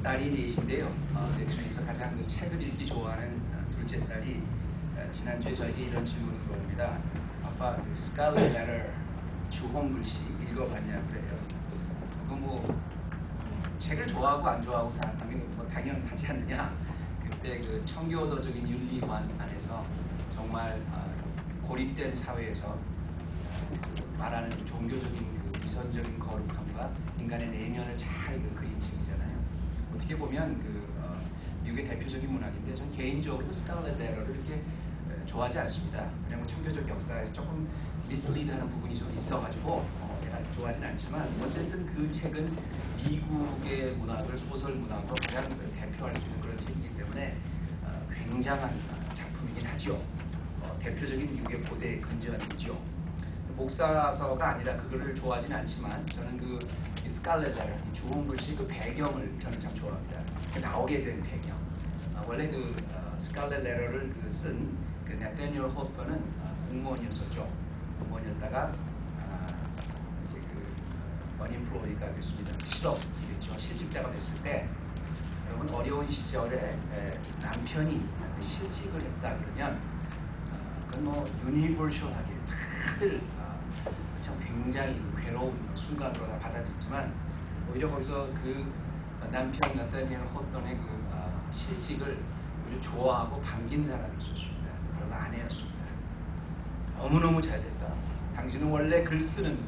딸이 넷인데요. 넷 중에서 가장 그 책을 읽기 좋아하는 둘째 딸이 지난주에 저에게 이런 질문을 물어봅니다. 아빠, 그 스칼렛 레터 주홍 글씨 읽어봤냐고 그래요. 그거 뭐 책을 좋아하고 안 좋아하고 당연히 뭐 당연하지 않느냐. 그때 그 청교도적인 윤리관 안에서 정말 고립된 사회에서 말하는 종교적인 그 위선적인 거룩함과 인간의 내면을 잘 그린 책이잖아요. 어떻게 보면 미국의 대표적인 문학인데 전 개인적으로 스칼렛 레터를 이렇게 좋아하지 않습니다. 그냥 청교적 역사에서 조금 미스리드하는 부분이 좀 있어가지고 제가 좋아하진 않지만 어쨌든 그 책은 미국의 문학을 소설 문학으로 가장 대표할 수 있는 그런 책이기 때문에 굉장한 작품이긴 하죠. 대표적인 미국의 고대 근전이죠. 목사서가 아니라 그거를 좋아하진 않지만 저는 그 스칼렛 레터, 주홍 글씨 그 배경을 저는 참 좋아합니다. 나오게 된 배경. 원래 스칼렛 레터를 쓴 나타니엘 호퍼는 공무원이었었죠. 공무원이었다가 이제 언임플로이가 됐습니다. 실업이겠죠. 실직자가 됐을 때 여러분 어려운 시절에 남편이 실직을 했다 그러면 그건 뭐 유니버셜하게 다들 참 굉장히 괴로운 순간으로 다 받아들였지만 오히려 거기서 그 남편 나타니엘 호턴의 실직을 오히려 좋아하고 반긴 사람이 있었습니다. 바로 아내였습니다. 너무너무 잘 됐다. 당신은 원래 글 쓰는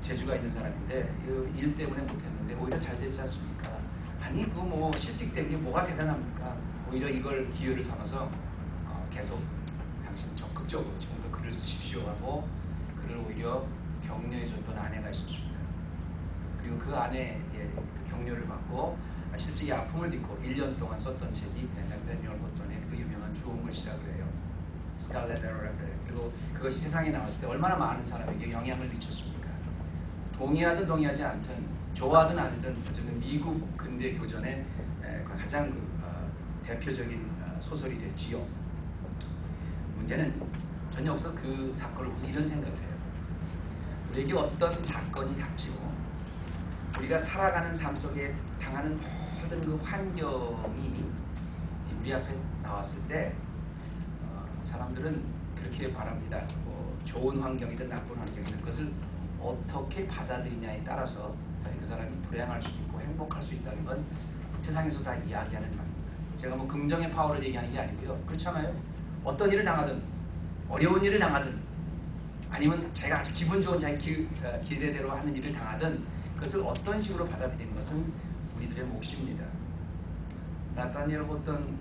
재주가 있는 사람인데 일 때문에 못했는데 오히려 잘 됐지 않습니까? 아니 뭐 실직된 게 뭐가 대단합니까? 오히려 이걸 기회를 삼아서 계속 당신 적극적으로 지금도 글을 쓰십시오 하고 그를 오히려 격려해줬던 아내가 있었습니다. 그리고 그 아내의 격려를 받고 실제 이 아픔을 딛고 1년 동안 썼던 책이 나타니엘 호턴의 그 유명한 주홍 글씨라고 그래요. 스칼렛 레터라고 그래요. 그리고 그것이 세상에 나왔을 때 얼마나 많은 사람에게 영향을 미쳤습니까? 동의하든 동의하지 않든 좋아하든 안 하든 어쨌든 미국 근대 교전의 가장 대표적인 소설이 됐지요. 문제는 전 여기서 그 사건을 보고 이런 생각을 해요. 우리에게 어떤 사건이 닥치고 우리가 살아가는 삶 속에 당하는 모든 그 환경이 우리 앞에 나왔을 때 사람들은 그렇게 바랍니다. 좋은 환경이든 나쁜 환경이든 그것을 어떻게 받아들이냐에 따라서 그 사람이 불행할 수도 있고 행복할 수 있다는 건 세상에서 다 이야기하는 말입니다. 제가 뭐 긍정의 파워를 얘기하는 게 아니고요. 그렇잖아요. 어떤 일을 당하든 어려운 일을 당하든 아니면 자기가 아주 기분 좋은 자기 기대대로 하는 일을 당하든 그것을 어떤 식으로 받아들이는 것은 우리들의 몫입니다. 나타니엘 호턴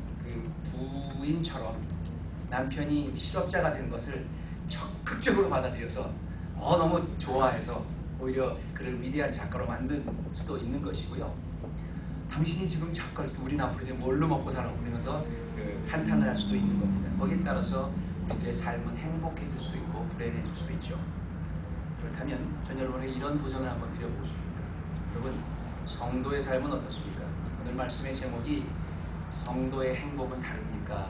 부인처럼 남편이 실업자가 된 것을 적극적으로 받아들여서 너무 좋아해서 오히려 그를 위대한 작가로 만든 수도 있는 것이고요. 당신이 지금 작가를 우리 앞으로 이제 뭘로 먹고 살아 그러면서 한탄을 할 수도 있는 겁니다. 거기에 따라서 우리들의 삶은 행복해질 수 있고 불행해질 수 있죠. 그렇다면 전 여러분에게 이런 도전을 한번 드려보고 싶습니다. 여러분 성도의 삶은 어떻습니까? 오늘 말씀의 제목이 성도의 행복은 다릅니까?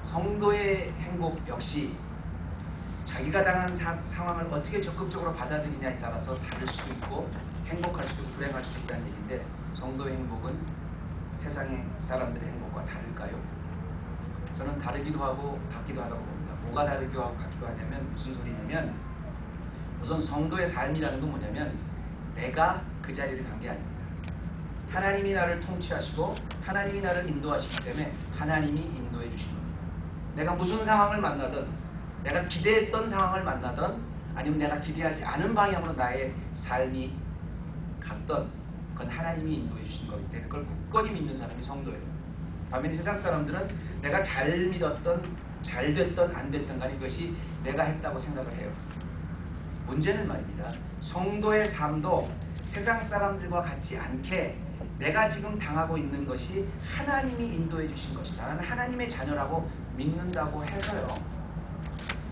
성도의 행복 역시 자기가 당한 상황을 어떻게 적극적으로 받아들이냐에 따라서 다를 수도 있고 행복할 수도 있고 불행할 수도 있다는 얘기인데 성도의 행복은 세상의 사람들의 행복과 다를까요? 저는 다르기도 하고 같기도 하다고 봅니다. 뭐가 다르기도 하고 같기도 하냐면 무슨 소리냐면 우선 성도의 삶이라는 건 뭐냐면 내가 그 자리를 간 게 아닙니다. 하나님이 나를 통치하시고 하나님이 나를 인도하시기 때문에 하나님이 인도해 주신 겁니다. 내가 무슨 상황을 만나든 내가 기대했던 상황을 만나든 아니면 내가 기대하지 않은 방향으로 나의 삶이 갔던 그건 하나님이 인도해 주신 거기 때문에 그걸 굳건히 믿는 사람이 성도예요. 반면에 세상 사람들은 내가 잘 믿었던 잘 됐던 안 됐던 간에 그것이 내가 했다고 생각을 해요. 문제는 말입니다. 성도의 삶도 세상 사람들과 같지 않게 내가 지금 당하고 있는 것이 하나님이 인도해 주신 것이다. 나는 하나님의 자녀라고 믿는다고 해서요.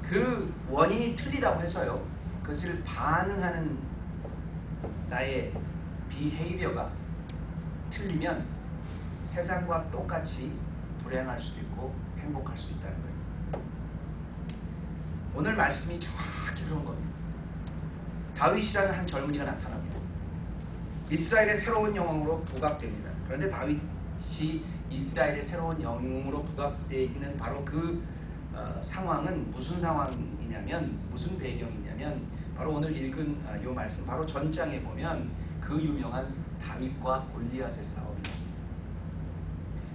그 원인이 틀리다고 해서요. 그것을 반응하는 나의 비헤이비어가 틀리면 세상과 똑같이 불행할 수도 있고 행복할 수 있다는 거예요. 오늘 말씀이 정확히 그런 겁니다. 다윗이라는 한 젊은이가 나타납니다. 이스라엘의 새로운 영웅으로 부각됩니다. 그런데 다윗이 이스라엘의 새로운 영웅으로 부각되어 있는 바로 그 상황은 무슨 상황이냐면, 무슨 배경이냐면, 바로 오늘 읽은 이 말씀, 바로 전장에 보면 그 유명한 다윗과 골리앗의 싸움입니다.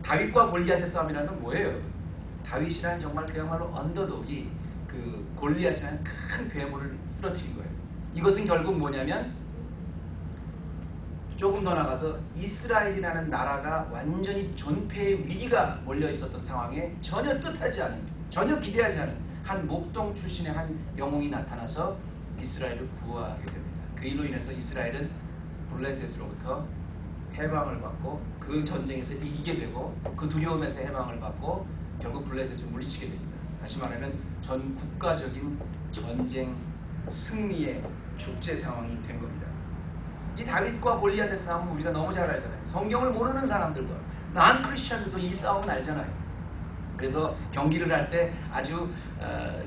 다윗과 골리앗의 싸움이라는 건 뭐예요? 다윗이라는 정말 그야말로 언더독이 그 골리앗이라는 큰 괴물을 쓰러뜨린 거예요. 이것은 결국 뭐냐면, 조금 더 나가서 이스라엘이라는 나라가 완전히 존폐의 위기가 몰려 있었던 상황에 전혀 뜻하지 않은, 전혀 기대하지 않은 한 목동 출신의 한 영웅이 나타나서 이스라엘을 구하게 됩니다. 그 일로 인해서 이스라엘은 블레셋으로부터 해방을 받고 그 전쟁에서 이기게 되고 그 두려움에서 해방을 받고 결국 블레셋을 물리치게 됩니다. 다시 말하면 전 국가적인 전쟁 승리의 축제 상황이 된 겁니다. 이 다윗과 골리앗의 싸움은 우리가 너무 잘 알잖아요. 성경을 모르는 사람들과 난 크리스천들도 이 싸움은 알잖아요. 그래서 경기를 할 때 아주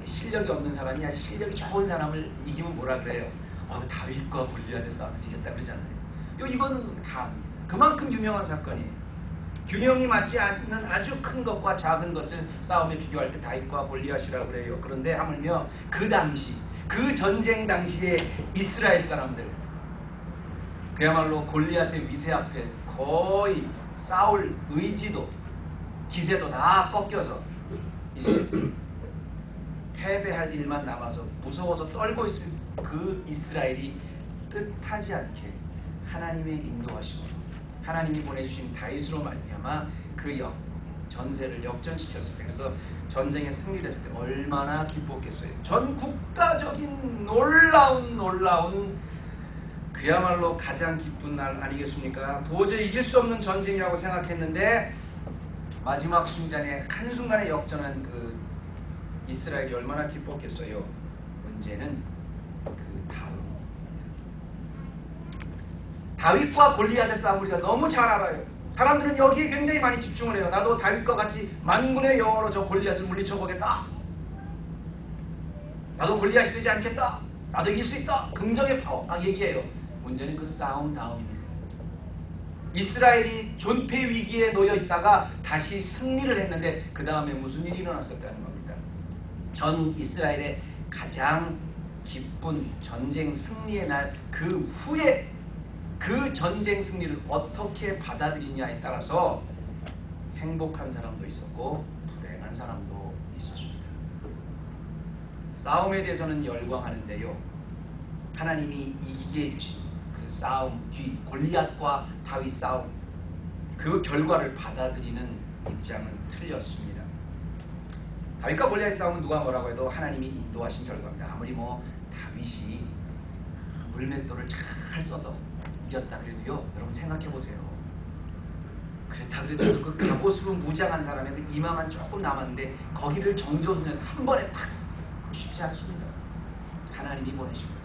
실력이 없는 사람이 아주 실력이 좋은 사람을 이기면 뭐라 그래요? 다윗과 골리앗의 싸움을 이겼다 그러잖아요. 이거는 다 그만큼 유명한 사건이에요. 균형이 맞지 않는 아주 큰 것과 작은 것을 싸움에 비교할 때 다윗과 골리앗이라고 그래요. 그런데 하물며 그 당시, 그 전쟁 당시에 이스라엘 사람들, 그야말로 골리앗의 위세 앞에 거의 싸울 의지도 기세도 다 꺾여서 이제 패배할 일만 남아서 무서워서 떨고 있을 그 이스라엘이 뜻하지 않게 하나님의 인도하심으로 하나님이 보내주신 다윗으로 말미암아 그 전세를 역전시켰을 때, 그래서 전쟁에 승리를 했을 때 얼마나 기뻤겠어요. 전 국가적인 놀라운 그야말로 가장 기쁜 날 아니겠습니까? 도저히 이길 수 없는 전쟁이라고 생각했는데 마지막 순간에 한순간에 역전한 그 이스라엘이 얼마나 기뻤겠어요. 문제는 그 다윗과 골리앗의 싸움 우리가 너무 잘 알아요. 사람들은 여기에 굉장히 많이 집중을 해요. 나도 다윗과 같이 만군의 영어로 저 골리앗을 물리쳐 보겠다. 나도 골리앗이 되지 않겠다. 나도 이길 수 있다. 긍정의 파워 막 얘기해요. 문제는 그 싸움 다음입니다. 이스라엘이 존폐 위기에 놓여 있다가 다시 승리를 했는데 그 다음에 무슨 일이 일어났었다는 겁니다. 전 이스라엘의 가장 기쁜 전쟁 승리의 날 그 후에 그 전쟁 승리를 어떻게 받아들이냐에 따라서 행복한 사람도 있었고 불행한 사람도 있었습니다. 싸움에 대해서는 열광하는데요, 하나님이 이기게 해주신 그 싸움 뒤 골리앗과 다윗 싸움 그 결과를 받아들이는 입장은 틀렸습니다. 다윗과 골리앗의 싸움은 누가 뭐라고 해도 하나님이 인도하신 결과입니다. 아무리 다윗이 물맷돌을 잘 써서 이겼다 그래도요, 여러분 생각해보세요. 그렇다 그래도 그 갑옷으로 무장한 사람한테 이마만 조금 남았는데 거기를 정조준에서 한 번에 탁, 쉽지 않습니다. 하나님이 보내신 거예요.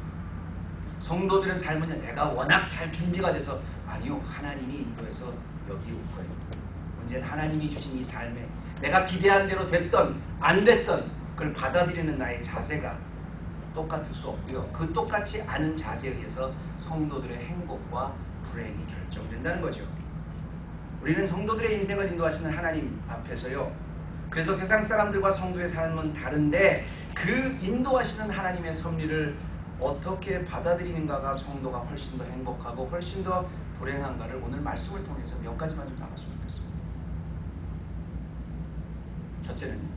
성도들은 삶은 내가 워낙 잘 준비가 돼서, 아니요, 하나님이 인도해서 여기 올 거예요. 문제는 하나님이 주신 이 삶에 내가 기대한 대로 됐던 안 됐던 그걸 받아들이는 나의 자세가 똑같을 수 없고요. 그 똑같지 않은 자세에 의해서 성도들의 행복과 불행이 결정된다는 거죠. 우리는 성도들의 인생을 인도하시는 하나님 앞에서요, 그래서 세상 사람들과 성도의 삶은 다른데 그 인도하시는 하나님의 섭리를 어떻게 받아들이는가가 성도가 훨씬 더 행복하고 훨씬 더 불행한가를 오늘 말씀을 통해서 몇 가지만 좀 나눴으면 좋겠습니다. 첫째는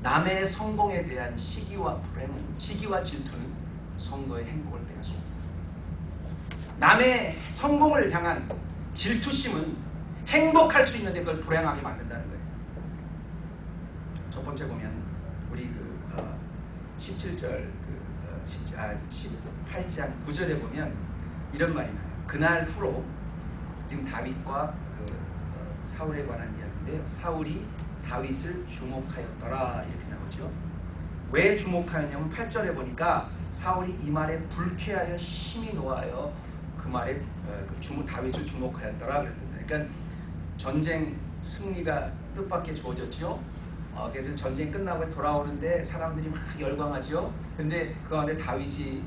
남의 성공에 대한 시기와 질투는 성도의 행복을 빼앗습니다. 남의 성공을 향한 질투심은 행복할 수 있는데 그걸 불행하게 만든다는 거예요. 첫 번째 보면 우리 17절 18장 9절에 보면 이런 말이 나요. 그날 후로, 지금 다윗과 사울에 관한 이야기인데요, 사울이 다윗을 주목하였더라 이렇게 나오죠. 왜 주목하였냐면 8절에 보니까 사울이 이 말에 불쾌하여 심히 노하여 그 말에 다윗을 주목하였더라 그랬습니다. 그러니까 전쟁 승리가 뜻밖의 주어졌죠. 그래서 전쟁 끝나고 돌아오는데 사람들이 막 열광하죠. 근데 그 가운데 다윗이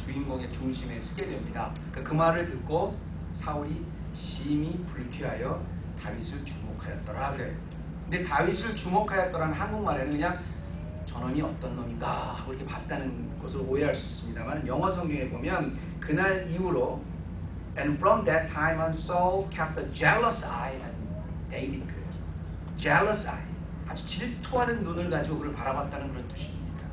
주인공의 중심에 서게 됩니다. 그 말을 듣고 사울이 심히 불쾌하여 다윗을 주목하였더라 그래요. 근데 다윗을 주목하였더라는 한국말에는 그냥 저놈이 어떤 놈인가 하고 이렇게 봤다는 것을 오해할 수 있습니다만, 영어 성경에 보면 그날 이후로 And from that time on Saul kept a jealous eye on David. jealous eye, 아주 질투하는 눈을 가지고 그를 바라봤다는 그런 뜻입니다.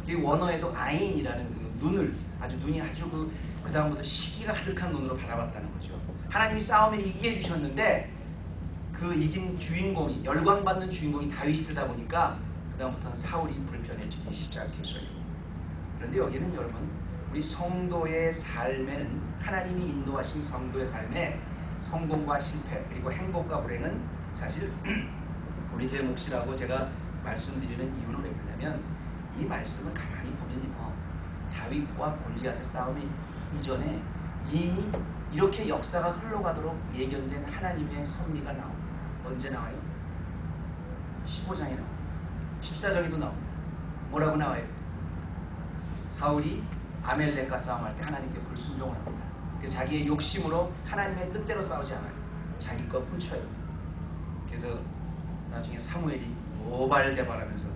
이 원어에도 아인이라는 그 눈을, 아주 눈이 아주 그 다음부터 시기가 가득한 눈으로 바라봤다는 거죠. 하나님이 싸움에 이기게 해주셨는데 그 이긴 주인공이, 열광받는 주인공이 다윗이다 보니까 그 다음부터는 사울이 불편해지기 시작했어요. 그런데 여기는 여러분, 우리 성도의 삶에는, 하나님이 인도하신 성도의 삶에 성공과 실패 그리고 행복과 불행은 사실 우리 제 몫이라고 제가 말씀드리는 이유는 왜 그러냐면, 이 말씀을 가만히 보면요, 다윗과 골리앗의 싸움이 이전에 이미 이렇게 역사가 흘러가도록 예견된 하나님의 섭리가 나옵니다. 언제 나와요? 15장에 나와요. 14장에도 나옵니다. 뭐라고 나와요? 사울이 아멜렉과 싸움할 때 하나님께 불순종을 합니다. 자기의 욕심으로 하나님의 뜻대로 싸우지 않아요. 자기 것 훔쳐요. 그래서 나중에 사무엘이 오발대발하면서,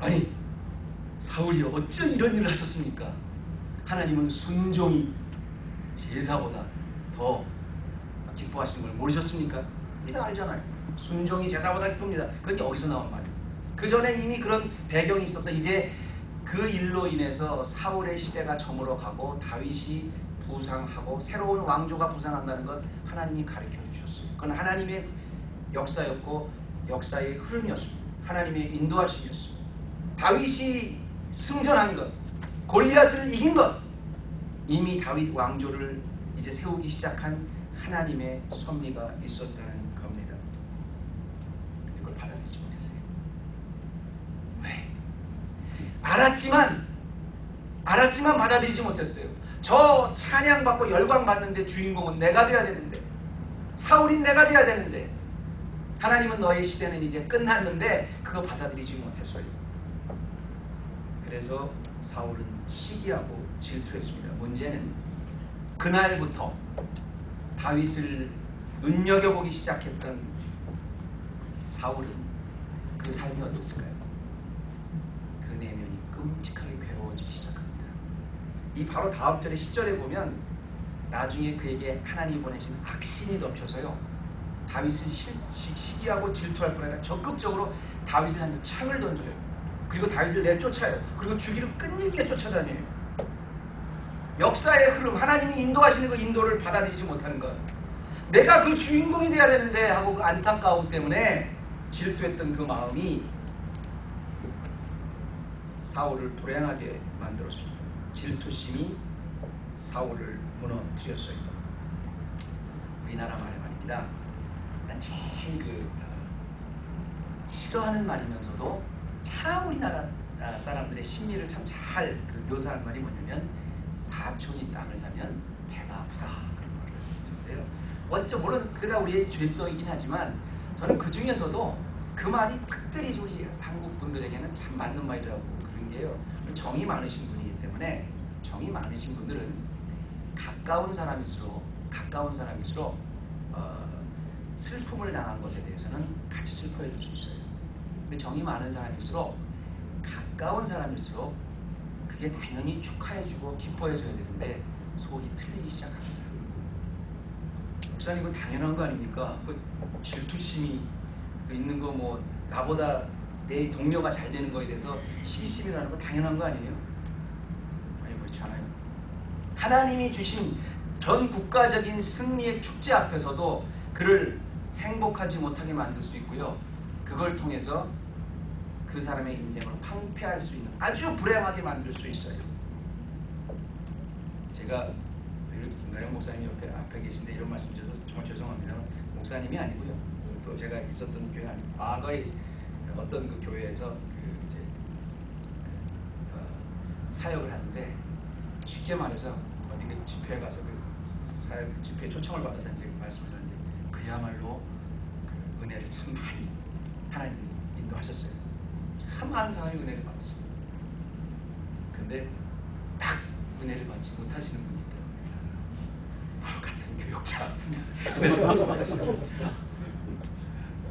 아니 사울이 어쩜 이런 일을 하셨습니까? 하나님은 순종이 제사보다 더 기뻐하시는 걸 모르셨습니까? 우리가 알잖아요. 순종이 제사보다 기쁩니다. 그건 어디서 나온 말이에요? 그 전에 이미 그런 배경이 있어서 이제 그 일로 인해서 사울의 시대가 저물어가고 다윗이 부상하고 새로운 왕조가 부상한다는 것 하나님이 가르쳐 주셨어요. 그건 하나님의 역사였고 역사의 흐름이었습니다. 하나님의 인도하심이었습니다. 다윗이 승전한 것, 골리앗을 이긴 것, 이미 다윗 왕조를 이제 세우기 시작한 하나님의 섭리가 있었다는 겁니다. 그걸 받아들이지 못했어요. 왜? 알았지만 받아들이지 못했어요. 저 찬양받고 열광받는데 주인공은 내가 돼야 되는데, 사울인 내가 돼야 되는데, 하나님은 너의 시대는 이제 끝났는데 그거 받아들이지 못했어요. 그래서 사울은 시기하고 질투했습니다. 문제는 그날부터 다윗을 눈여겨보기 시작했던 사울은 그 삶이 어땠을까요? 그 내면이 끔찍하게 괴로워지기 시작합니다. 이 바로 다음 절의 10절에 보면 나중에 그에게 하나님이 보내신 악신이 덮쳐서요, 다윗은 시기하고 질투할 뿐 아니라 적극적으로 다윗한테 창을 던져요. 그리고 다윗을 내쫓아요. 그리고 죽이로 끈질기게 쫓아다녀요. 역사의 흐름, 하나님이 인도하시는 그 인도를 받아들이지 못하는 것, 내가 그 주인공이 돼야 되는데 하고 그 안타까움 때문에 질투했던 그 마음이 사울을 불행하게 만들었습니다. 질투심이 사울을 무너뜨렸어요. 우리나라 말에 말입니다. 난 제일 싫어하는 말이면서도 참 우리나라 사람들의 심리를 참 잘 묘사한 말이 뭐냐면, 사촌이 땅을 사면 배가 아프다, 그런 말을 듣는데요. 어쩌 물론 그다 우리의 죄성이긴 하지만 저는 그 중에서도 그 말이 특별히 우리 한국 분들에게는 참 맞는 말이라고 그런 게요. 정이 많으신 분이기 때문에, 정이 많으신 분들은 가까운 사람일수록 슬픔을 당한 것에 대해서는 같이 슬퍼해 줄 수 있어요. 근데 정이 많은 사람일수록, 가까운 사람일수록 그게 당연히 축하해주고 기뻐해줘야 되는데 속이 틀리기 시작합니다. 목사님, 그건 당연한 거 아닙니까? 그 질투심이 있는 거, 뭐 나보다 내 동료가 잘 되는 거에 대해서 시기심이 나는 거 당연한 거 아니에요? 아니, 그렇지 않아요. 하나님이 주신 전 국가적인 승리의 축제 앞에서도 그를 행복하지 못하게 만들 수 있고요, 그걸 통해서 그 사람의 인생을 황폐할 수 있는, 아주 불행하게 만들 수 있어요. 제가 김가영 목사님 앞에 계신데 이런 말씀 드려서 정말 죄송합니다만, 목사님이 아니고요, 또 제가 있었던 교회 아니고 과거에 어떤 그 교회에서 사역을 하는데, 쉽게 말해서 어디 그 집회에 가서 그 사역 집회 초청을 받아서 이제 말씀을 하는데, 그야말로 그 은혜를 참 많이 하나님이 인도하셨어요. 참 많은 사람이 은혜를 받았어요. 근데 딱 은혜를 받지 못하시는 분이 있더라고요. 같은 교육자.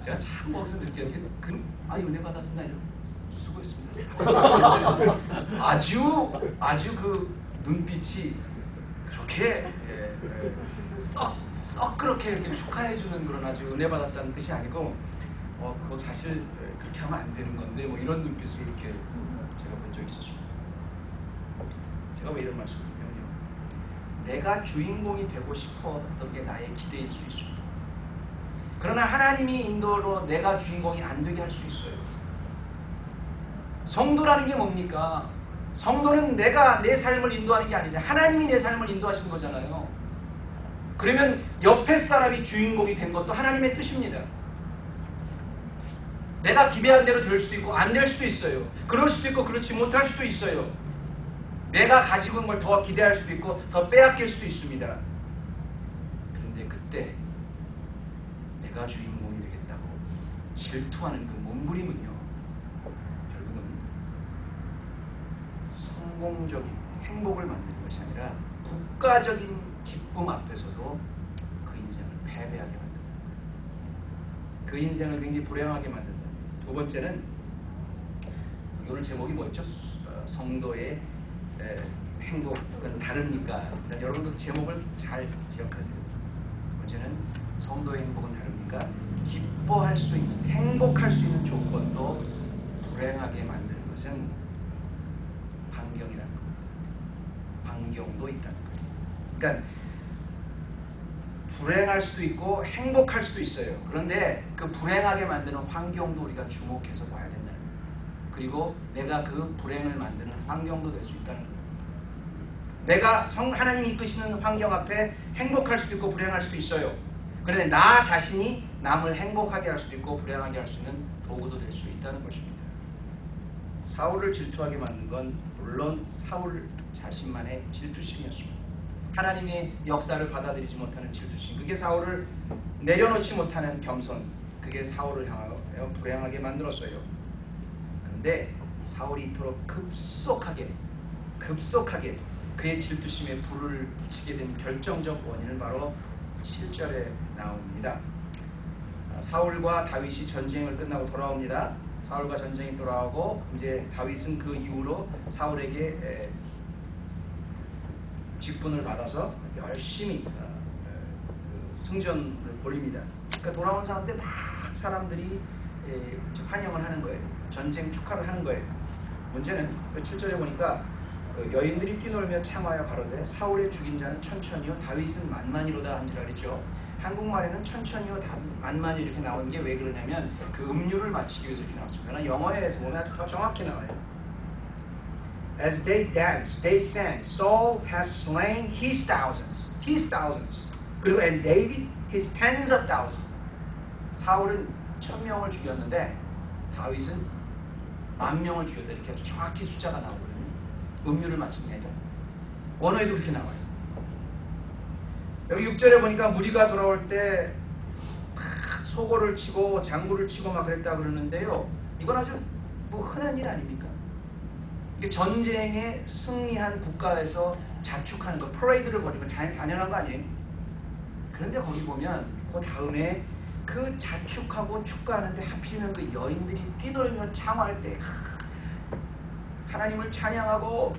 제가 참 거기서 느꼈는데, 은혜 받았습니다. 수고했습니다. 아주 그 눈빛이 그렇게 썩 그렇게 이렇게 축하해주는 그런 아주 은혜 받았다는 뜻이 아니고, 그거 사실 그렇게 하면 안 되는 건데, 뭐 이런 눈빛을 이렇게 제가 본 적이 있었습니다. 제가 왜 이런 말씀을 드리냐면요, 내가 주인공이 되고 싶었던 게 나의 기대일 수 있습니다. 그러나 하나님이 인도로 내가 주인공이 안 되게 할 수 있어요. 성도라는 게 뭡니까? 성도는 내가 내 삶을 인도하는 게 아니잖아요. 하나님이 내 삶을 인도하시는 거잖아요. 그러면 옆에 사람이 주인공이 된 것도 하나님의 뜻입니다. 내가 기대한 대로 될 수도 있고 안 될 수도 있어요. 그럴 수도 있고 그렇지 못할 수도 있어요. 내가 가지고 있는 걸 더 기대할 수도 있고 더 빼앗길 수도 있습니다. 그런데 그때 내가 주인공이 되겠다고 질투하는 그 몸부림은요, 결국은 성공적인 행복을 만드는 것이 아니라 국가적인 기쁨 앞에서도 그 인생을 패배하게 만든다. 그 인생을 굉장히 불행하게 만든다. 두 번째는, 오늘 제목이 뭐였죠? 성도의 행복은 다릅니까? 여러분도 제목을 잘 기억하세요. 번째는 성도의 행복은 다릅니까? 기뻐할 수 있는, 행복할 수 있는 조건도 불행하게 만드는 것은 환경이라는 겁니다. 환경도 있다는 거예요. 그러니까 불행할 수도 있고 행복할 수도 있어요. 그런데 그 불행하게 만드는 환경도 우리가 주목해서 봐야 된다는 거예요. 그리고 내가 그 불행을 만드는 환경도 될 수 있다는 거예요. 내가 하나님이 이끄시는 환경 앞에 행복할 수도 있고 불행할 수도 있어요. 그런데 나 자신이 남을 행복하게 할 수도 있고 불행하게 할 수 있는 도구도 될 수 있다는 것입니다. 사울을 질투하게 만든 건 물론 사울 자신만의 질투심이었습니다. 하나님의 역사를 받아들이지 못하는 질투심, 그게 사울을 내려놓지 못하는 겸손, 그게 사울을 향하여 불행하게 만들었어요. 그런데 사울이 이토록 급속하게 그의 질투심에 불을 붙이게 된 결정적 원인은 바로 7절에 나옵니다. 사울과 다윗이 전쟁을 끝나고 돌아옵니다. 사울과 전쟁이 돌아오고 이제 다윗은 그 이후로 사울에게 직분을 받아서 열심히 승전을 벌립니다. 그러니까 돌아온 사람들 막 사람들이 환영을 하는 거예요. 전쟁 축하를 하는 거예요. 문제는 7절에 보니까 여인들이 뛰놀며 참하여 가로되 사울의 죽인 자는 천천히요 다윗은 만만히로다 한지라 그랬죠. 한국말에는 천천히요 만만히 이렇게 나오는 게 왜 그러냐면 그 음률을 맞추기 위해서 이렇게 나왔습니다. 그러나 영어에서 보면 더 정확히 나와요. As they danced, they sang, Saul has slain his thousands. 그리고 and David his tens of thousands. 사울은 1000명을 죽였는데 다윗은 10,000명을 죽였다. 이렇게 아주 정확히 숫자가 나오거든요. 음률을 맞춘 게 아니라 원어에도 그렇게 나와요. 여기 6절에 보니까 무리가 돌아올 때 소고를 치고 장구를 치고 막 그랬다 그러는데요. 이건 아주 흔한 일 아닙니까? 이게 전쟁에 승리한 국가에서 자축하는 거, 퍼레이드를 벌이면 당연한 거 아니에요? 그런데 거기 보면 그 다음에 그 자축하고 축가하는데 하필이면 그 여인들이 뛰놀며 참할 때 하나님을 찬양하고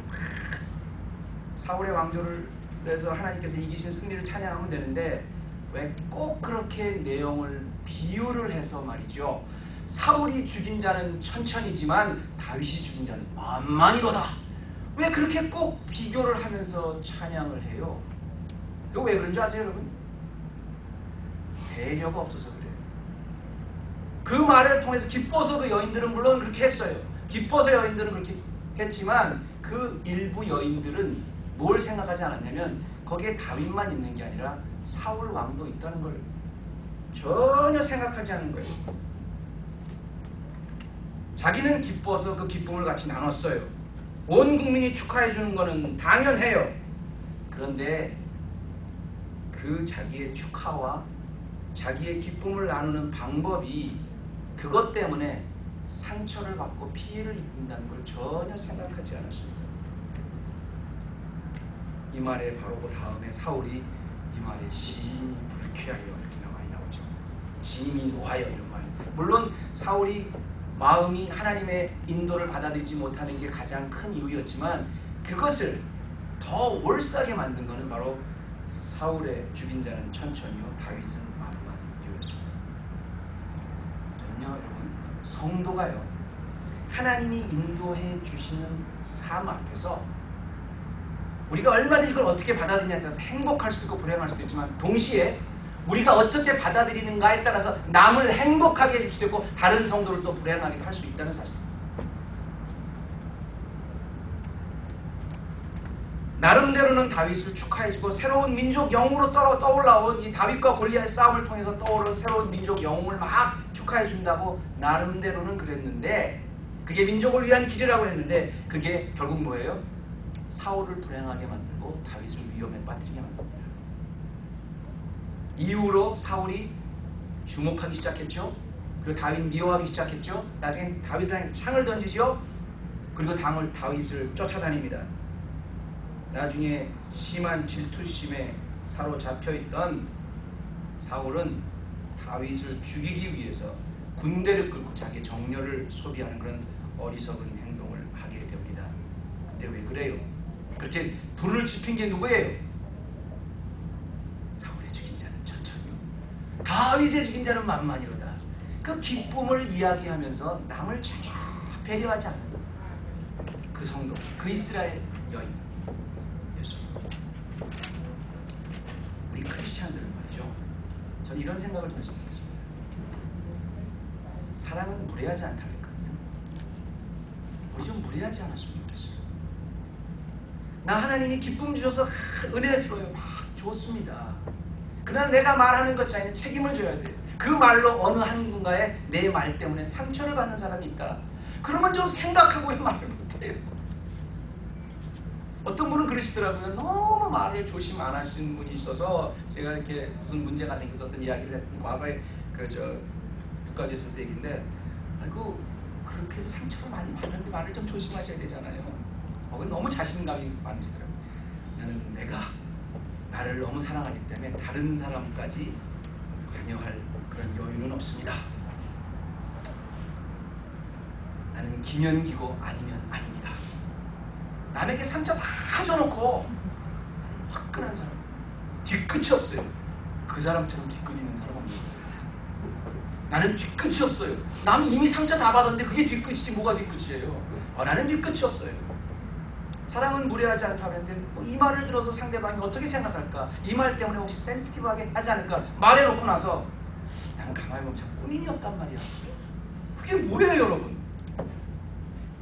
사울의 왕조를 해서 하나님께서 이기신 승리를 찬양하면 되는데 왜 꼭 그렇게 내용을 비유를 해서 말이죠. 사울이 죽인 자는 천천히지만 다윗이 죽인 자는 만만히로다. 왜 그렇게 꼭 비교를 하면서 찬양을 해요? 이거 왜 그런지 아세요, 여러분? 배려가 없어서 그래요. 그 말을 통해서 기뻐서 그 여인들은 물론 그렇게 했어요. 기뻐서 여인들은 그렇게 했지만 그 일부 여인들은 뭘 생각하지 않았냐면 거기에 다윗만 있는 게 아니라 사울 왕도 있다는 걸 전혀 생각하지 않는 거예요. 자기는 기뻐서 그 기쁨을 같이 나눴어요. 온 국민이 축하해 주는 거는 당연해요. 그런데 그 자기의 축하와 자기의 기쁨을 나누는 방법이 그것 때문에 상처를 받고 피해를 입는다는 걸 전혀 생각하지 않았습니다. 이 말에 바로 그 다음에 사울이 이 말에 시인이 불쾌하여 이렇게 많이 나오죠. 시인이 노하여 이런 말. 물론 사울이 마음이 하나님의 인도를 받아들이지 못하는 게 가장 큰 이유였지만 그것을 더 올싸게 만든 것은 바로 사울의 죽인 자는 천천히요 다윗은 만만 이유였습니다. 저는요 여러분 성도가요 하나님이 인도해 주시는 삶 앞에서 우리가 얼마든지 이걸 어떻게 받아들이냐에 따라서 행복할 수도 있고 불행할 수도 있지만 동시에 우리가 어떻게 받아들이는가에 따라서 남을 행복하게 해줄 수도 있고 다른 성도를 또 불행하게 할 수 있다는 사실입니다. 나름대로는 다윗을 축하해주고 새로운 민족 영웅으로 떠올라온 이 다윗과 골리앗의 싸움을 통해서 떠오른 새로운 민족 영웅을 막 축하해준다고 나름대로는 그랬는데 그게 민족을 위한 길이라고 했는데 그게 결국 뭐예요? 사울을 불행하게 만들고 다윗을 위험에 빠뜨리게 만듭니다. 이후로 사울이 주목하기 시작했죠. 그리고 다윗 미워하기 시작했죠. 나중에 다윗한테 창을 던지죠. 그리고 다윗을 쫓아다닙니다. 나중에 심한 질투심에 사로잡혀 있던 사울은 다윗을 죽이기 위해서 군대를 끌고 자기의 정렬을 소비하는 그런 어리석은 행동을 하게 됩니다. 근데 왜 그래요? 그렇게 불을 지핀 게 누구예요? 사울의 죽인 자는 천천히요 다윗의 죽인 자는 만만이로다. 그 기쁨을 이야기하면서 남을 전혀 배려하지 않는 그 성도, 그 이스라엘 여인 우리 크리스찬들은 말이죠. 전 이런 생각을 좀 했습니다. 사랑은 무례하지 않다 그랬거든요. 우리 좀 무례하지 않았으면 좋겠어요. 나 하나님이 기쁨 주셔서 은혜스러워요. 막 좋습니다. 그러나 내가 말하는 것 자체는 책임을 져야 돼요. 그 말로 어느 한군가에 내 말 때문에 상처를 받는 사람이 있다. 그러면 좀 생각하고 말을 못해요. 어떤 분은 그러시더라고요. 너무 말을 조심 안 하시는 분이 있어서 제가 이렇게 무슨 문제가 생겨서 어떤 이야기를 했던 과거에 국가에서 있었을 얘기인데 아이고 그렇게 상처를 많이 받는데 말을 좀 조심하셔야 되잖아요. 그건 너무 자신감이 많으시더라고요. 나는 내가 나를 너무 사랑하기 때문에 다른 사람까지 관여할 그런 여유는 없습니다. 나는 기면기고 아니면 아닙니다. 남에게 상처 다 줘놓고 화끈한 사람 뒤끝이 없어요. 그 사람처럼 뒤끝 있는 사람 없는 거예요. 나는 뒤끝이 없어요. 남 이미 상처 다 받았는데 그게 뒤끝이지 뭐가 뒤끝이에요. 나는 뒤끝이 없어요. 사랑은 무례하지 않다 그랬는데 이 말을 들어서 상대방이 어떻게 생각할까? 이 말 때문에 혹시 센시티브하게 하지 않을까? 말해놓고 나서 나는 가만히 보면 참 꾸밈이 없단 말이야. 그게 뭐예요 여러분?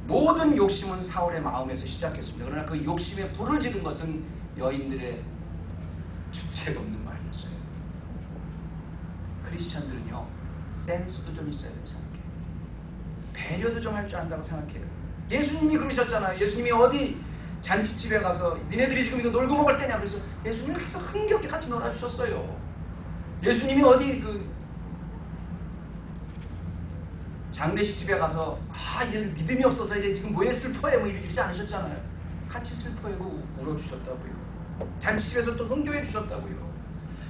모든 욕심은 사울의 마음에서 시작했습니다. 그러나 그 욕심에 불을 지른 것은 여인들의 주책 없는 말이었어요. 크리스찬들은요 센스도 좀 있어야 된다고 생각해요. 배려도 좀 할 줄 안다고 생각해요. 예수님이 그러셨잖아요. 예수님이 어디 잔치집에 가서 니네들이 지금 이거 놀고 먹을 때냐 그래서 예수님이 가서 흥겹게 같이 놀아주셨어요. 예수님이 어디 장례식 집에 가서 얘는 믿음이 없어서 이제 지금 뭐에 슬퍼해 뭐 이러지 않으셨잖아요. 같이 슬퍼하고 울어주셨다고요. 잔치집에서 또 흥겨해 주셨다고요.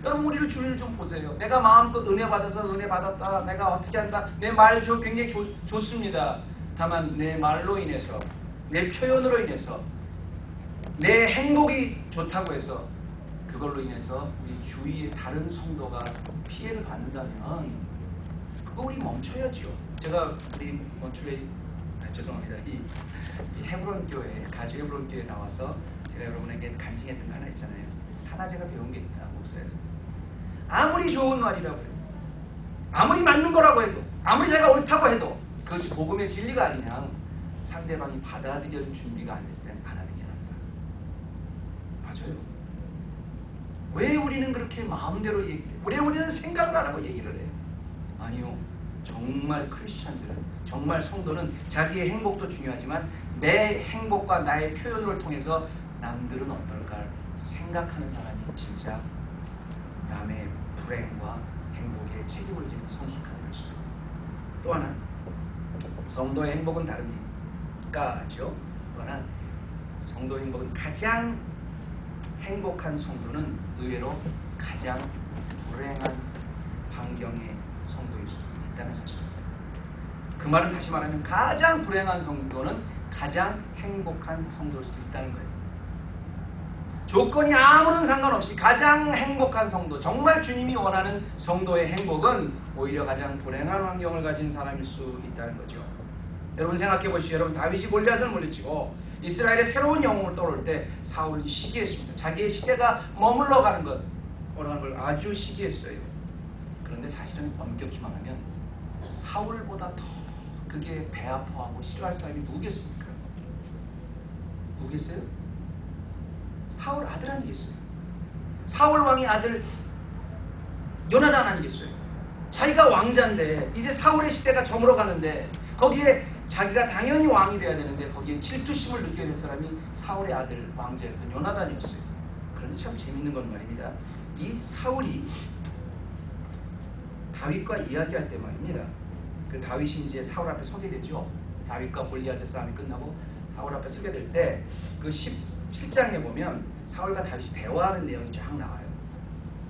여러분 우리를 주를 좀 보세요. 내가 마음껏 은혜 받아서 은혜 받았다. 내가 어떻게 한다. 내 말 굉장히 좋습니다. 다만 내 말로 인해서 내 표현으로 인해서 내 행복이 좋다고 해서 그걸로 인해서 우리 주위의 다른 성도가 피해를 받는다면 그거 우리 멈춰야죠. 제가 우리 죄송합니다. 이 헤브론 교회 가주 헤브론 교회에 나와서 제가 여러분에게 간증했던 거 하나 있잖아요. 하나 제가 배운 게 있다. 목사에서 아무리 좋은 말이라고 해도 아무리 맞는 거라고 해도 아무리 제가 옳다고 해도 그것이 복음의 진리가 아니냐 상대방이 받아들일 준비가 안 됐을 때는 받아들이게 합니다. 맞아요. 왜 우리는 그렇게 마음대로 얘기해요? 왜 우리는 생각을 안 하고 얘기를 해요? 아니요. 정말 크리스찬들은 정말 성도는 자기의 행복도 중요하지만 내 행복과 나의 표현을 통해서 남들은 어떨까 생각하는 사람이 진짜 남의 불행과 행복에 책임을 지는 성숙한 것이죠. 또 하나 성도의 행복은 다릅니까죠. 또 하나 성도의 행복은 가장 행복한 성도는 의외로 가장 불행한 환경의 성도일 수 있다는 사실입니다. 그 말은 다시 말하면 가장 불행한 성도는 가장 행복한 성도일 수도 있다는 거예요. 조건이 아무런 상관없이 가장 행복한 성도, 정말 주님이 원하는 성도의 행복은 오히려 가장 불행한 환경을 가진 사람일 수 있다는 거죠. 여러분 생각해 보시죠. 여러분 다윗이 골리앗을 물리치고 이스라엘의 새로운 영웅을 떠올 때 사울이 시기했습니다. 자기의 시대가 머물러 가는 것, 오라는 걸 아주 시기했어요. 그런데 사실은 엄격히 말하면 사울보다 더 그게 배 아파하고 싫어할 사람이 누구겠습니까? 누구겠어요? 사울 아들 아니겠어요? 사울 왕의 아들 요나단 아니겠어요? 자기가 왕자인데 이제 사울의 시대가 저물어 가는데 거기에 자기가 당연히 왕이 돼야 되는데 거기에 질투심을 느껴야 될 사람이 사울의 아들 왕자였던 요나단이었어요. 그런데 참 재밌는 건 말입니다. 이 사울이 다윗과 이야기할 때 말입니다. 그 다윗이 이제 사울 앞에 서게 되죠. 다윗과 골리앗의 싸움이 끝나고 사울 앞에 서게 될 때 그 17장에 보면 사울과 다윗이 대화하는 내용이 쫙 나와요.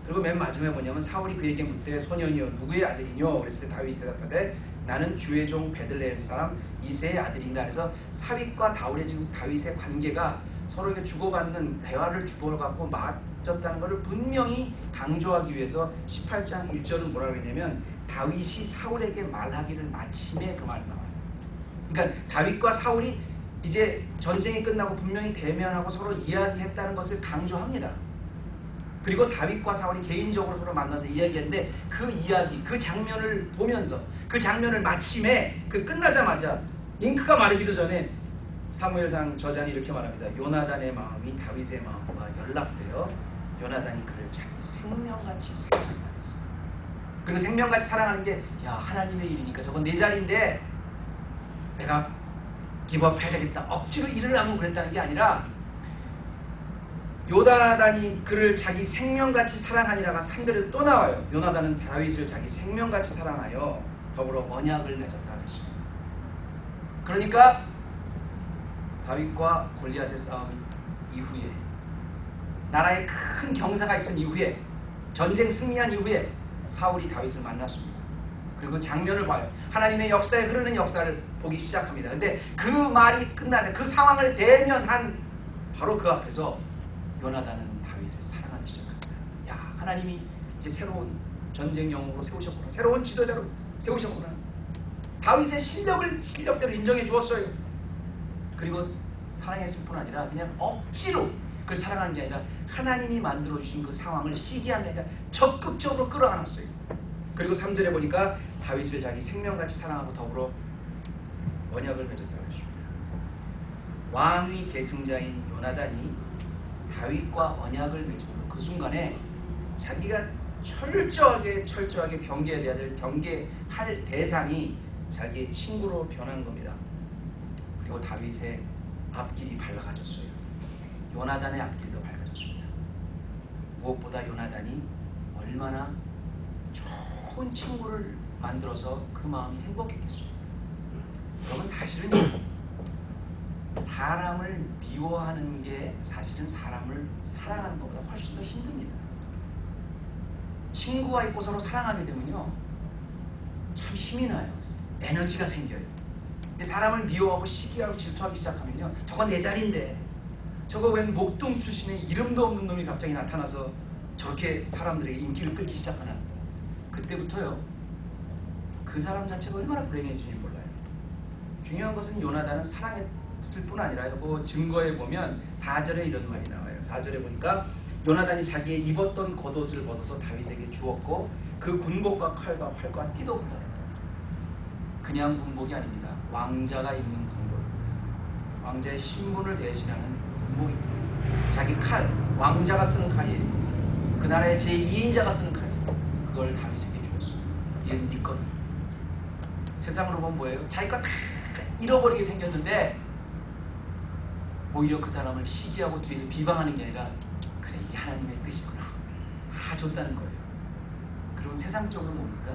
그리고 맨 마지막에 뭐냐면 사울이 그에게 묻되 소년이여 누구의 아들이뇨? 그랬을 때 다윗이 대답하되 나는 주의 종 베들레헴 사람 이새의 아들인가. 그래서 사윗과 다윗의 관계가 서로에게 주고받는 대화를 주고받고 맞졌다는 것을 분명히 강조하기 위해서 18장 1절은 뭐라고 했냐면 다윗이 사울에게 말하기를 마침에 그 말이 나와요. 그러니까 다윗과 사울이 이제 전쟁이 끝나고 분명히 대면하고 서로 이야기했다는 것을 강조합니다. 그리고 다윗과 사울이 개인적으로 서로 만나서 이야기했는데 그 이야기, 그 장면을 보면서 그 장면을 마침에 그 끝나자마자 잉크가 마르기도 전에 사무엘상 저자는 이렇게 말합니다. 요나단의 마음이 다윗의 마음과 연락되어 요나단이 그를 자기 생명같이 사랑한다. 그리고 생명같이 사랑하는 게 야 하나님의 일이니까 저건 내 자리인데 내가 기부업 해야 되겠다. 억지로 일을 하면 그랬다는 게 아니라 요나단이 그를 자기 생명같이 사랑하니라가 3절에 또 나와요. 요나단은 다윗을 자기 생명같이 사랑하여 더불어 언약을 맺었다는 것입니다. 그러니까 다윗과 골리앗의 싸움 이후에 나라에 큰 경사가 있은 이후에 전쟁 승리한 이후에 사울이 다윗을 만났습니다. 그리고 장면을 봐요. 하나님의 역사에 흐르는 역사를 보기 시작합니다. 근데 그 말이 끝나는 그 상황을 대면한 바로 그 앞에서 요나단은 다윗을 사랑하기 시작합니다. 야 하나님이 이제 새로운 전쟁 영웅으로 세우셨구나. 새로운 지도자로 세우셨구나. 다윗의 실력대로 인정해 주었어요. 그리고 사랑했을 뿐 아니라 그냥 억지로 그걸 사랑하는 게 아니라 하나님이 만들어주신 그 상황을 시기한 게 아니라 적극적으로 끌어안았어요. 그리고 3절에 보니까 다윗을 자기 생명같이 사랑하고 더불어 언약을 맺었다고 했습니다. 왕위 계승자인 요나단이 다윗과 언약을 맺은 그 순간에 자기가 철저하게 경계할 대상이 자기의 친구로 변한 겁니다. 그리고 다윗의 앞길이 밝아졌어요. 요나단의 앞길도 밝아졌습니다. 무엇보다 요나단이 얼마나 좋은 친구를 만들어서 그 마음이 행복했겠어요. 여러분 사실은 사람을 미워하는 게 사실은 사람을 사랑하는 것보다 훨씬 더 힘듭니다. 친구가 있고 서로 사랑하게 되면요 참 힘이 나요. 에너지가 생겨요. 근데 사람을 미워하고 시기하고 질투하기 시작하면요 저건 내 자리인데 저거 웬 목동 출신의 이름도 없는 놈이 갑자기 나타나서 저렇게 사람들에게 인기를 끌기 시작하나 그때부터요 그 사람 자체가 얼마나 불행해지는지 몰라요. 중요한 것은 요나단은 사랑했을 뿐 아니라 그 증거에 보면 4절에 이런 말이 나와요. 4절에 보니까 요나단이 자기의 입었던 겉옷을 벗어서 다윗에게 주었고 그 군복과 칼과 활과 띠도 군다했다. 그냥 군복이 아닙니다. 왕자가 입는 군복, 왕자의 신분을 대신하는 군복입니다. 자기 칼, 왕자가 쓰는 칼이에요. 그 나라의 제2인자가 쓰는 칼이에요. 그걸 다윗에게 주었어요. 얘는 네 것. 세상으로 보면 뭐예요? 자기가 다 잃어버리게 생겼는데 오히려 그 사람을 시기하고 뒤에서 비방하는 게 아니라 그래 이게 하나님의 뜻이구나 다 줬다는 거예요. 그리고 세상적으로 뭡니까?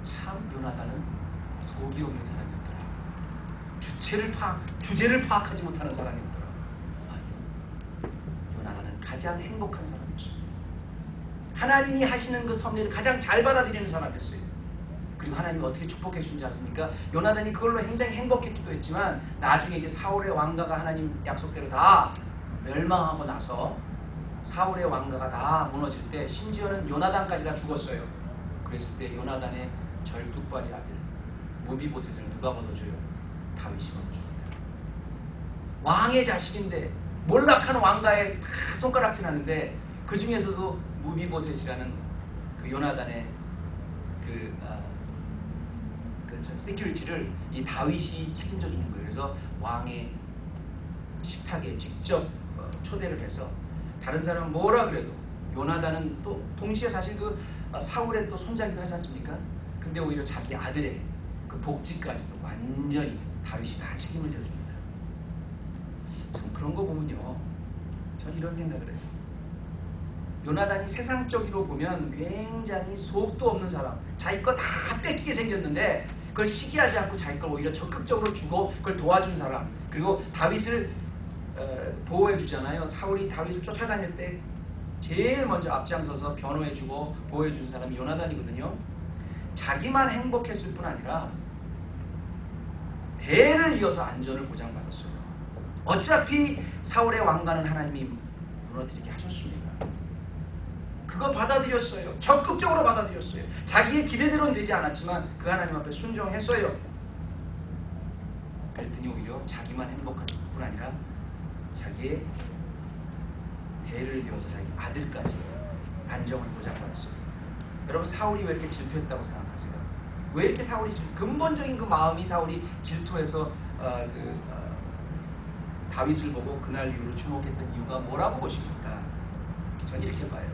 참 요나단은 속이 없는 사람이었더라. 주제를 파악하지 못하는 사람이었더라. 아니요. 요나단은 가장 가장 행복한 사람이었어요. 하나님이 하시는 그 섭리를 가장 잘 받아들이는 사람이었어요. 그리고 하나님이 어떻게 축복해 주는지 아십니까? 요나단이 그걸로 굉장히 행복했기도 했지만 나중에 이제 사울의 왕가가 하나님 약속대로 다 멸망하고 나서 사울의 왕가가 다 무너질 때 심지어는 요나단까지 다 죽었어요. 그랬을 때 요나단의 절뚝발이 아들 무비보셋을 누가 걷어줘요? 다윗이 걷어줍니다. 왕의 자식인데 몰락한 왕가에 다 손가락질 하는데 그 중에서도 무비보셋이라는 그 요나단의 그 시큐리티를 이 다윗이 책임져 주는 거예요. 그래서 왕의 식탁에 직접 초대를 해서 다른 사람은 뭐라 그래도 요나단은 또 동시에 사실 그 사울의 또 손자기도 하지 않습니까? 근데 오히려 자기 아들의 그 복지까지도 완전히 다윗이 다 책임을 져줍니다. 참 그런 거 보면요, 전 이런 생각을 해요. 요나단이 세상적으로 보면 굉장히 속도 없는 사람, 자기 거 다 뺏기게 생겼는데 그걸 시기하지 않고 자기 걸 오히려 적극적으로 주고 그걸 도와준 사람, 그리고 다윗을 보호해 주잖아요. 사울이 다윗을 쫓아다닐 때 제일 먼저 앞장서서 변호해주고 보호해준 사람이 요나단이거든요. 자기만 행복했을 뿐 아니라 대를 이어서 안전을 보장받았어요. 어차피 사울의 왕가는 하나님이 무너뜨리게 하셨습니다. 그거 받아들였어요. 적극적으로 받아들였어요. 자기의 기대대로는 되지 않았지만 그 하나님 앞에 순종했어요. 그랬더니 오히려 자기만 행복할 뿐 아니라 자기의 대를 이어서 자기 아들까지 안정을 보장받았어요. 여러분, 사울이 왜 이렇게 질투했다고 생각하세요? 왜 이렇게 사울이 근본적인 그 마음이 사울이 질투해서 다윗을 보고 그날 이후로 주목했던 이유가 뭐라고 보십니까? 전 이렇게 봐요.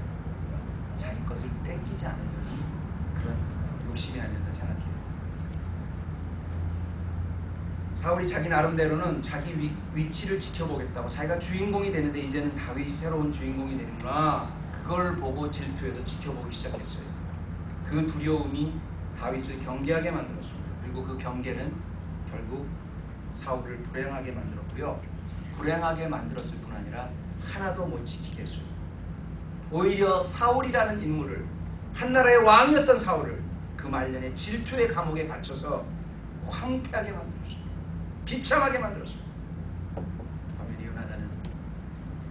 자기 것을 뺏기지 않으려는 그런 욕심이 아니었다 생각해요. 사울이 자기 나름대로는 자기 위치를 지켜보겠다고, 자기가 주인공이 되는데 이제는 다윗이 새로운 주인공이 되는구나, 그걸 보고 질투해서 지켜보기 시작했어요. 그 두려움이 다윗을 경계하게 만들었습니다. 그리고 그 경계는 결국 사울을 불행하게 만들었고요. 불행하게 만들었을 뿐 아니라 하나도 못 지키게 했어요. 오히려 사울이라는 인물을, 한나라의 왕이었던 사울을 그 말년에 질투의 감옥에 갇혀서 황폐하게 만들었습니다. 비참하게 만들었습니다. 반면에 요나단은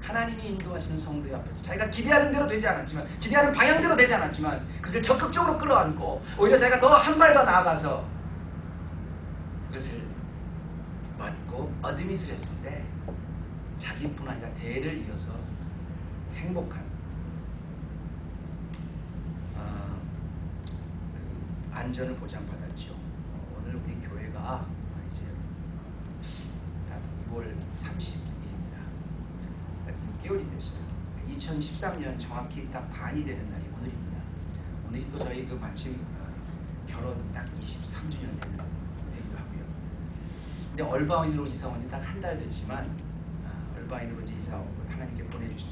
하나님이 인도하시는 성도의 앞에서 자기가 기대하는 대로 되지 않았지만, 기대하는 방향대로 되지 않았지만 그것을 적극적으로 끌어안고 오히려 자기가 더 한 발 더 나아가서 그것을 맡고 어드밋을 했을 때 자기뿐 아니라 대를 이어서 행복한 안전을 보장받았죠. 오늘 우리 교회가 이제 2월 30일입니다. 6개월이 됐어요. 2013년 정확히 딱 반이 되는 날이 오늘입니다. 오늘이 또 저희 그 마침 결혼 딱 23주년 되는 날이기도 하고요. 근데 얼바인으로 이사 온 지 딱 한 달 됐지만, 얼바인으로 이제 이사 오고 하나님께 보내주신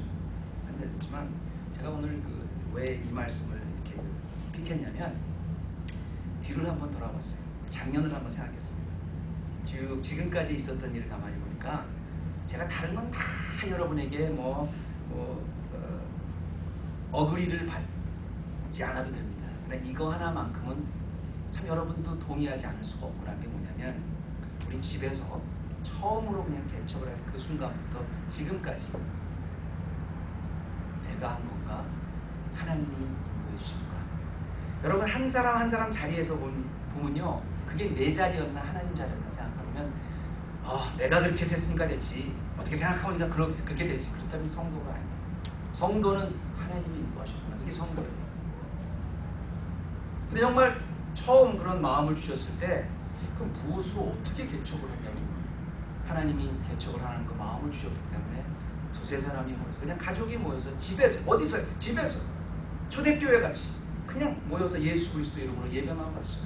한 달 됐지만, 제가 오늘 왜 이 말씀을 이렇게 픽했냐면, 뒤를 한번 돌아봤어요. 작년을 한번 생각했습니다. 지금까지 있었던 일을 가만히 보니까 제가 다른 건 다 여러분에게 어그리를 받지 않아도 됩니다. 그러나 이거 하나만큼은 참 여러분도 동의하지 않을 수가 없구나. 게 뭐냐면, 우리 집에서 처음으로 그냥 개척을 할 그 순간부터 지금까지 내가 한 건가? 하나님이 인도해 주신 건가? 여러분, 한 사람 한 사람 자리에서 보면요, 그게 내 자리였나 하나님 자리였나 생각하면 내가 그렇게 됐으니까 됐지, 어떻게 생각하니까 그렇게 됐지. 그렇다면 성도가 아니에요. 성도는 하나님이 인도하셨구나. 그게 성도예요. 근데 정말 처음 그런 마음을 주셨을 때, 그럼 무엇으로 어떻게 개척을 하냐고, 하나님이 개척을 하는 그 마음을 주셨기 때문에 두세 사람이 모여서, 그냥 가족이 모여서 집에서, 어디서요? 집에서 초대교회 같이 그냥 모여서 예수 그리스도 이름으로 예배만 갔어요.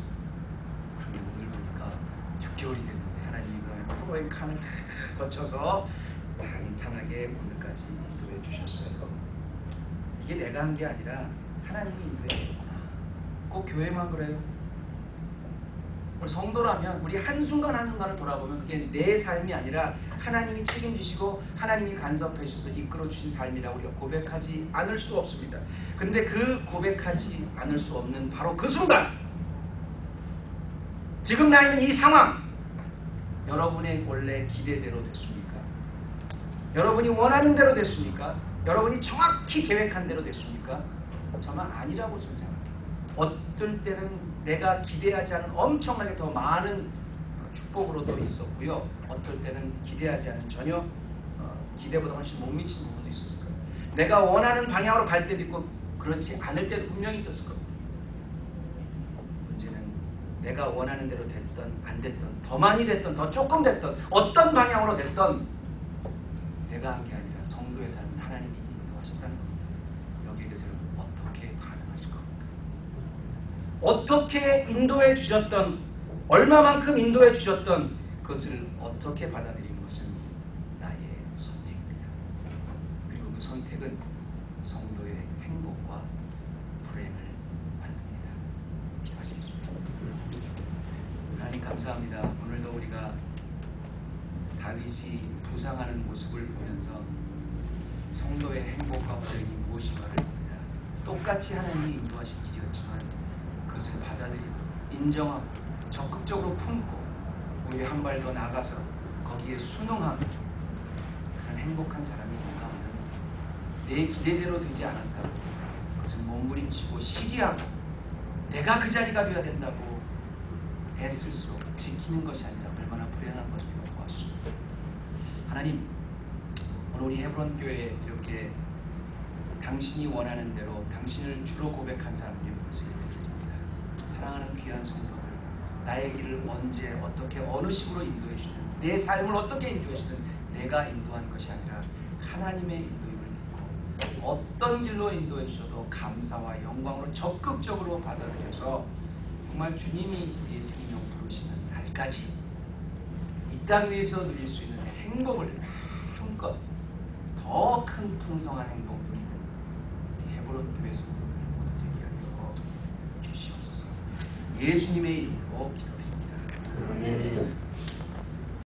그런데 오늘 보니까 6개월이 됐는데 하나님이 그 프로의 칸을 거쳐서 탄탄하게 오늘까지 인도해 주셨어요. 이게 내가 한 게 아니라 하나님이 인도해 줬구나. 꼭 교회만 그래요. 우리 성도라면 우리 한순간 한순간을 돌아보면 그게 내 삶이 아니라 하나님이 책임지시고 하나님이 간섭해 주셔서 이끌어 주신 삶이라고 우리가 고백하지 않을 수 없습니다. 근데 그 고백하지 않을 수 없는 바로 그 순간, 지금 나 있는 이 상황, 여러분의 원래 기대대로 됐습니까? 여러분이 원하는 대로 됐습니까? 여러분이 정확히 계획한 대로 됐습니까? 저는 아니라고 생각합니다. 어떨 때는 내가 기대하지 않은 엄청나게 더 많은 축복으로도 있었고요. 어떨 때는 기대하지 않은 전혀 기대보다 훨씬 못 미친 부분도 있었을 거예요. 내가 원하는 방향으로 갈 때도 있고 그렇지 않을 때도 분명히 있었을 겁니다. 문제는 내가 원하는 대로 됐던 안 됐던, 더 많이 됐던 더 조금 됐던, 어떤 방향으로 됐던 내가 한 게 아니라 성도의 삶은 하나님이 인도하셨다는 겁니다. 여기에 대해서는 어떻게 반응하실 겁니까? 어떻게 인도해 주셨던, 얼마만큼 인도해 주셨던 그것을 어떻게 받아들이는 것은 나의 선택입니다. 그리고 그 선택은 성도의 행복과 불행을 만듭니다. 기도하시겠습니다. 하나님 감사합니다. 오늘도 우리가 다윗이 부상하는 모습을 보면서 성도의 행복과 불행이 무엇인가를 봅니다. 똑같이 하나님이 인도하신 일이었지만 그것을 받아들이고 인정하고 적극적으로 품고 우리 한 발 더 나가서 거기에 순응하는 그런 행복한 사람이 뭔가 하면 내 기대대로 되지 않았다고 그것을 몸부림치고 시기하고 내가 그 자리가 되어야 된다고 애쓸수록 지키는 것이 아니라 얼마나 불행한 것인가 보았습니다. 하나님, 오늘 우리 헤브론 교회에 이렇게 당신이 원하는 대로 당신을 주로 고백한 사람들이 모습을 드립니다. 사랑하는 귀한 성도들, 나의 길을 언제 어떻게 어느 식으로 인도해 주시든, 내 삶을 어떻게 인도해 주시든 내가 인도한 것이 아니라 하나님의 인도임을 믿고 어떤 길로 인도해 주셔도 감사와 영광으로 적극적으로 받아들여서 정말 주님이 우리의 생명 부르시는 날까지 이 땅 위에서 누릴 수 있는 행복을 마음껏 더 큰 풍성한 행복을 누리는 헤브론 교회 성도들 모두 되게 하여 주시옵소서. 예수님의 이름으로 기도드립니다.